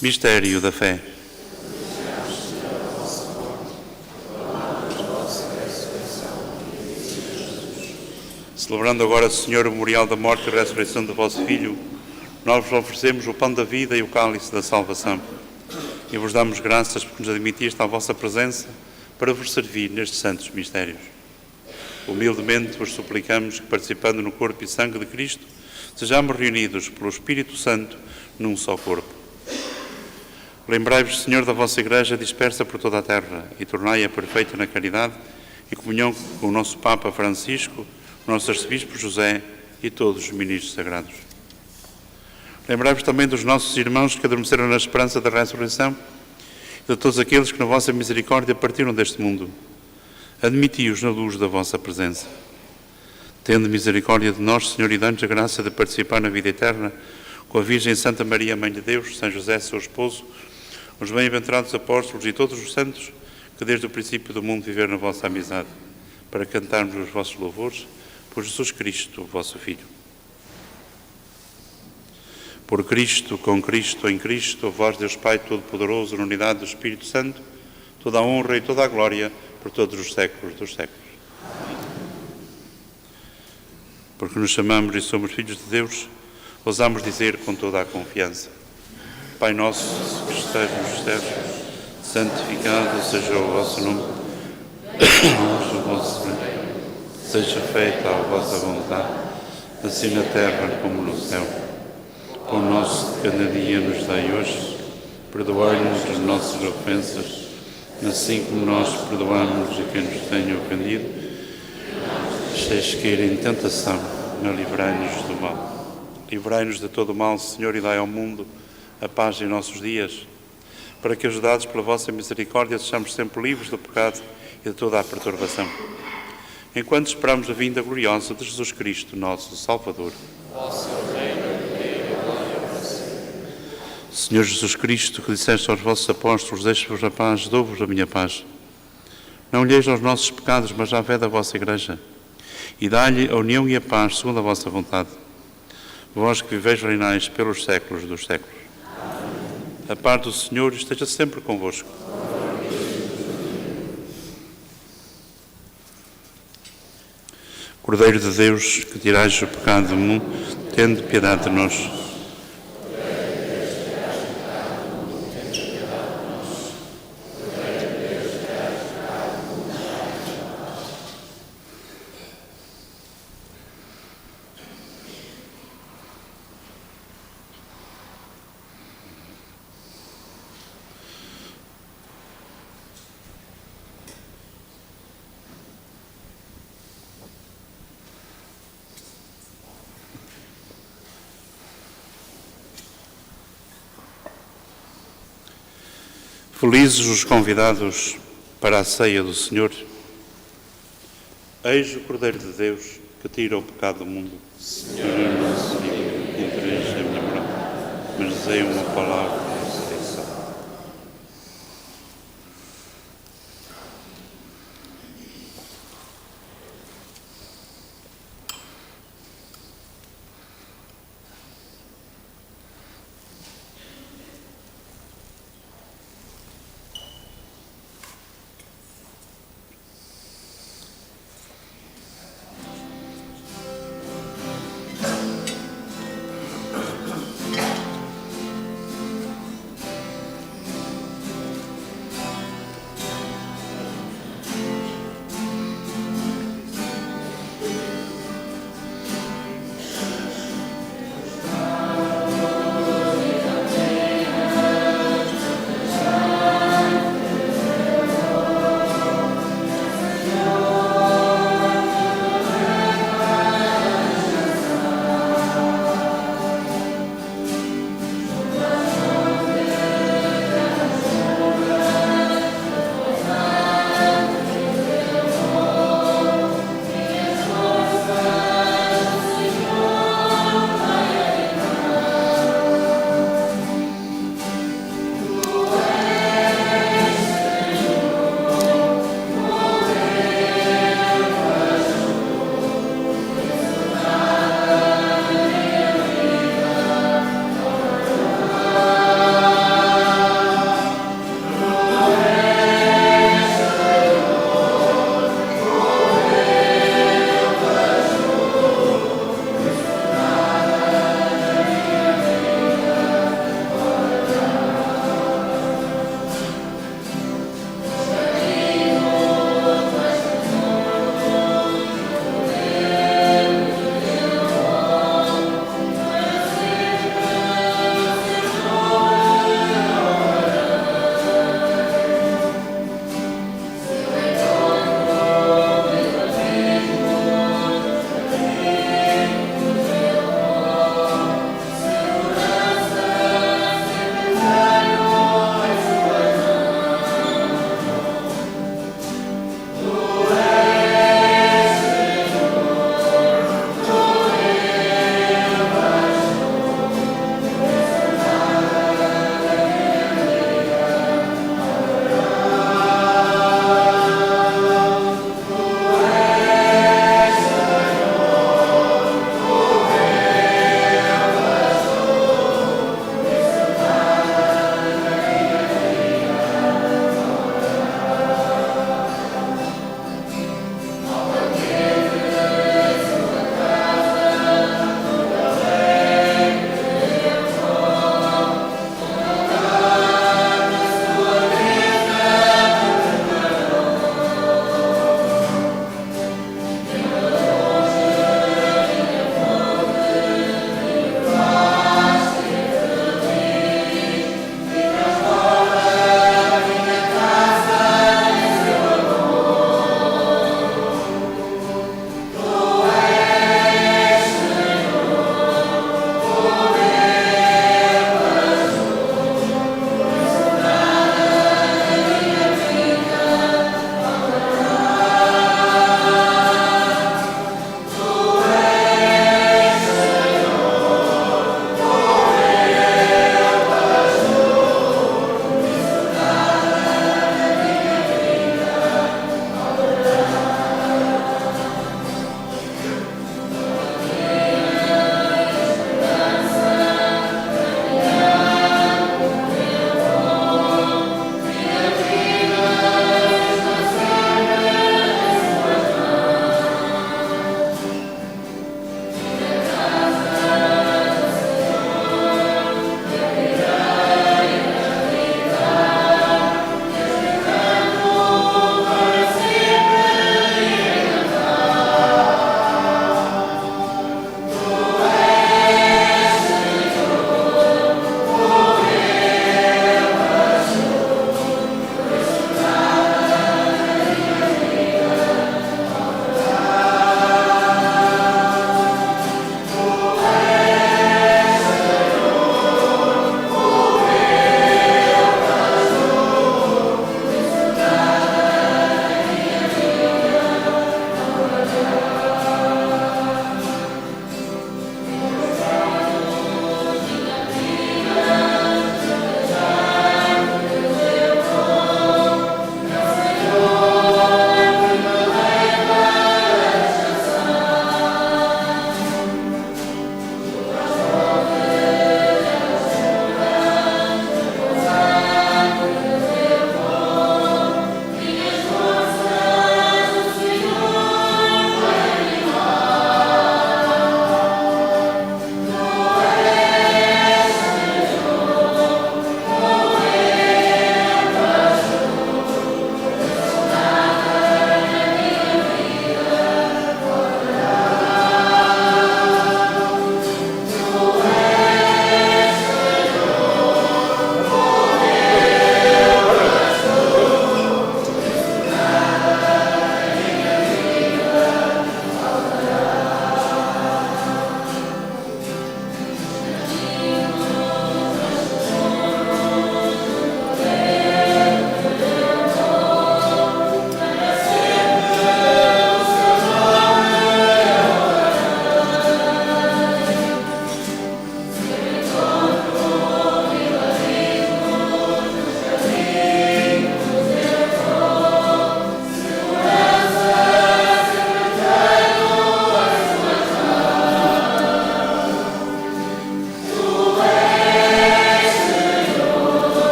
Mistério da fé. Celebrando agora, Senhor, o memorial da morte e ressurreição do vosso Filho, nós vos oferecemos o pão da vida e o cálice da salvação. E vos damos graças porque nos admitiste à vossa presença para vos servir nestes santos mistérios. Humildemente vos suplicamos que, participando no corpo e sangue de Cristo, sejamos reunidos pelo Espírito Santo num só corpo. Lembrai-vos, Senhor, da vossa Igreja dispersa por toda a terra e tornai-a perfeita na caridade e comunhão com o nosso Papa Francisco, o nosso Arcebispo José e todos os ministros sagrados. Lembrai-vos também dos nossos irmãos que adormeceram na esperança da ressurreição e de todos aqueles que na vossa misericórdia partiram deste mundo. Admiti-os na luz da vossa presença. Tende misericórdia de nós, Senhor, e dá-nos a graça de participar na vida eterna com a Virgem Santa Maria, Mãe de Deus, São José, seu esposo, os bem-aventurados apóstolos e todos os santos que desde o princípio do mundo viveram na vossa amizade. para cantarmos os vossos louvores por Jesus Cristo, vosso Filho. Por Cristo, com Cristo, em Cristo, a vós, Deus Pai Todo-Poderoso, na unidade do Espírito Santo, toda a honra e toda a glória por todos os séculos dos séculos. Porque nos chamamos e somos filhos de Deus, ousamos dizer com toda a confiança: Pai nosso que estás nos céus, santificado seja o vosso nome, o vosso reino, seja feita a vossa vontade, assim na terra como no céu. O pão nosso de cada dia nos dai hoje, perdoai-nos as nossas ofensas, assim como nós perdoamos a quem nos tenha ofendido. Deixeis cair em tentação, mas livrai-nos do mal. Livrai-nos de todo o mal, Senhor, e dai ao mundo a paz em nossos dias, para que, ajudados pela vossa misericórdia, sejamos sempre livres do pecado e de toda a perturbação. Enquanto esperamos a vinda gloriosa de Jesus Cristo, nosso Salvador. Senhor Jesus Cristo, que disseste aos vossos apóstolos: deixo-vos a paz, dou-vos a minha paz. Não olheis aos nossos pecados, mas à fé da vossa Igreja, e dá-lhe a união e a paz segundo a vossa vontade. Vós que viveis reinais pelos séculos dos séculos. A paz do Senhor esteja sempre convosco. Cordeiro de Deus, que tirais o pecado do mundo, tende piedade de nós. Felizes os convidados para a ceia do Senhor. Eis o Cordeiro de Deus que tira o pecado do mundo. Senhor, não se diga que entreis a minha morada, mas dizei uma palavra de ressurreição.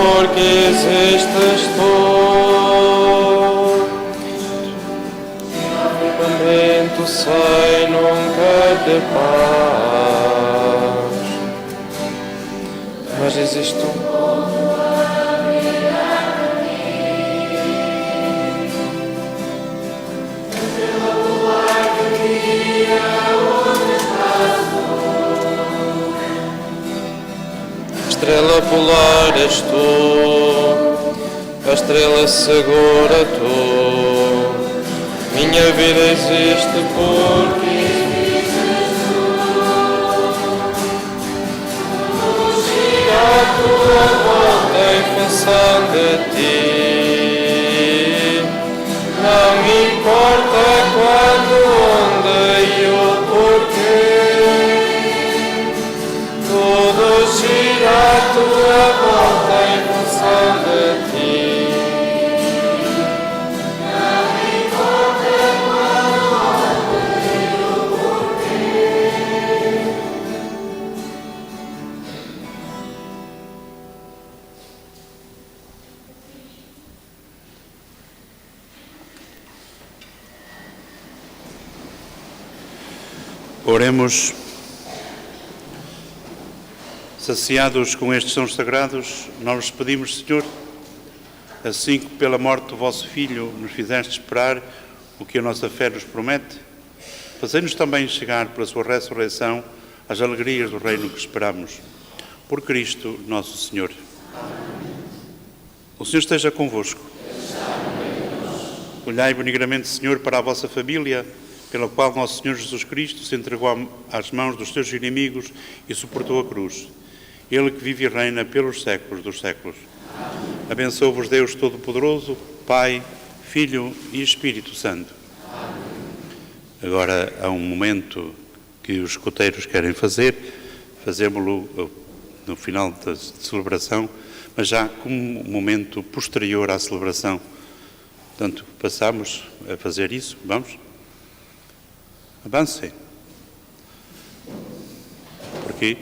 porque existes tu. Lamento sem nunca de paz, mas existes tu. Estrela polar és tu, a estrela segura tu. Minha vida existe porque existes tu. Gira a tua volta em função de ti. Não importa quando, onde e o porquê. Tudo gira a tua volta em função de ti. Não importa quando, onde e o porquê. Oremos. Saciados com estes sons sagrados, nós vos pedimos, Senhor, assim que pela morte do vosso Filho nos fizeste esperar o que a nossa fé nos promete, fazei-nos também chegar pela sua ressurreição às alegrias do reino que esperamos. Por Cristo nosso Senhor. O Senhor esteja convosco. Olhai benignamente, Senhor, para a vossa família, pela qual nosso Senhor Jesus Cristo se entregou às mãos dos seus inimigos e suportou a cruz. Ele que vive e reina pelos séculos dos séculos. Abençoe-vos Deus Todo-Poderoso, Pai, Filho e Espírito Santo. Agora há um momento que os escuteiros querem fazer, fazemos-lo no final da celebração, mas já como um momento posterior à celebração. Portanto, passamos a fazer isso. Vamos? Avancem. Porque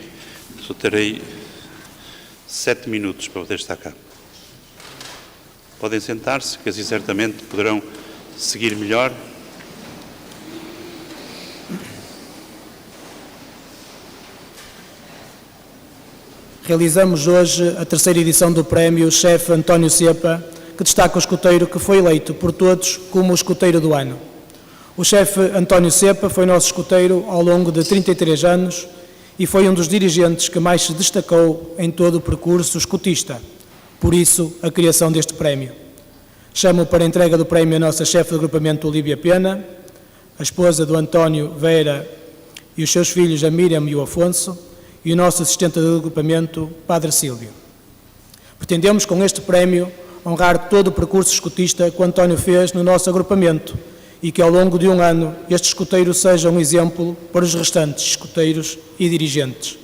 só terei 7 minutos para poder estar cá. Podem sentar-se, que assim certamente poderão seguir melhor. Realizamos hoje a terceira edição do prémio Chefe António Cepa, que destaca o escoteiro que foi eleito por todos como o escoteiro do ano. O chefe António Cepa foi nosso escoteiro ao longo de 33 anos e foi um dos dirigentes que mais se destacou em todo o percurso escotista. Por isso, a criação deste prémio. Chamo para a entrega do prémio a nossa chefe de agrupamento, Olívia Pena, a esposa do António Vera e os seus filhos, a Miriam e o Afonso, e o nosso assistente de agrupamento, Padre Sílvio. Pretendemos, com este prémio, honrar todo o percurso escotista que o António fez no nosso agrupamento e que, ao longo de um ano, este escoteiro seja um exemplo para os restantes escoteiros e dirigentes.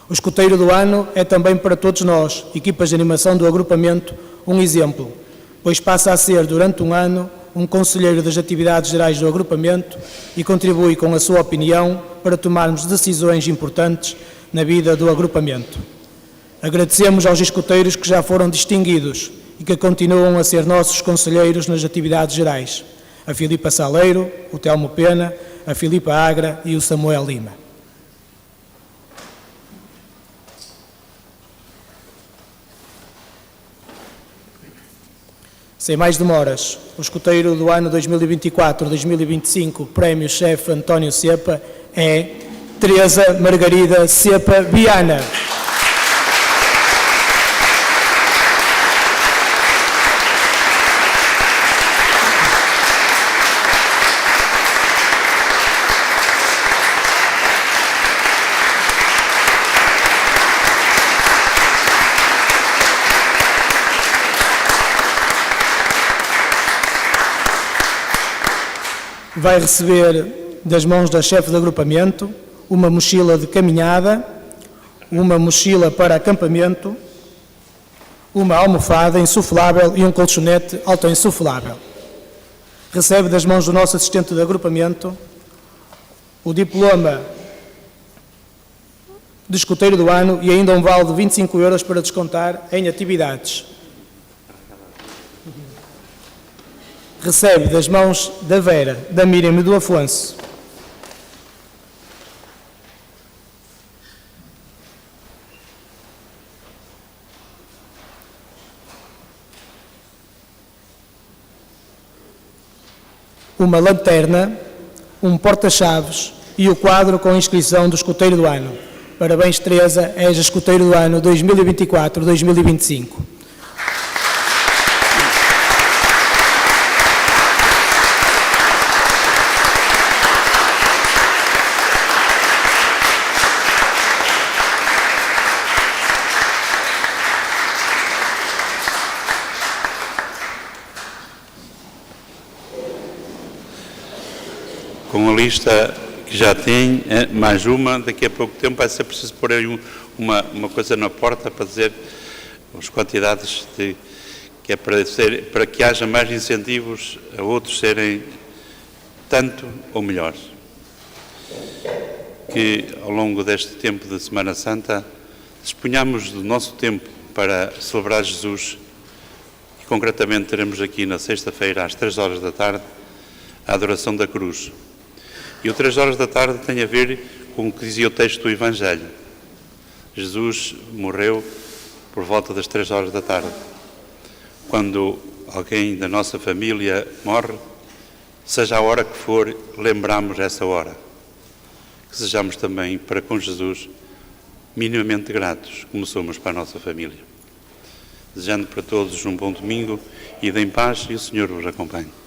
O escoteiro do ano é também para todos nós, equipas de animação do agrupamento, um exemplo, pois passa a ser, durante um ano, um conselheiro das atividades gerais do agrupamento e contribui com a sua opinião para tomarmos decisões importantes na vida do agrupamento. Agradecemos aos escoteiros que já foram distinguidos e que continuam a ser nossos conselheiros nas atividades gerais. A Filipa Saleiro, o Telmo Pena, a Filipa Agra e o Samuel Lima. Sem mais demoras, o escoteiro do ano 2024-2025, Prémio Chefe António Cepa, é Teresa Margarida Cepa Viana. Vai receber das mãos da chefe de agrupamento uma mochila de caminhada, uma mochila para acampamento, uma almofada insuflável e um colchonete autoinsuflável. Recebe das mãos do nosso assistente de agrupamento o diploma de escoteiro do ano e ainda um vale de 25 euros para descontar em atividades. Recebe das mãos da Vera, da Miriam e do Afonso uma lanterna, um porta-chaves e o quadro com a inscrição do escoteiro do ano. Parabéns, Teresa, és a escoteiro do ano 2024-2025. Com a lista que já tem, mais uma, daqui a pouco tempo vai ser preciso pôr aí uma coisa na porta para dizer as quantidades que é para que haja mais incentivos a outros serem tanto ou melhores. Que ao longo deste tempo de Semana Santa disponhamos do nosso tempo para celebrar Jesus e concretamente teremos aqui na sexta-feira às 3 horas da tarde a adoração da cruz. E o 3 horas da tarde tem a ver com o que dizia o texto do Evangelho. Jesus morreu por volta das 3 horas da tarde. Quando alguém da nossa família morre, seja a hora que for, lembramos essa hora. Que sejamos também para com Jesus minimamente gratos, como somos para a nossa família. Desejando para todos um bom domingo e em paz, e o Senhor vos acompanhe.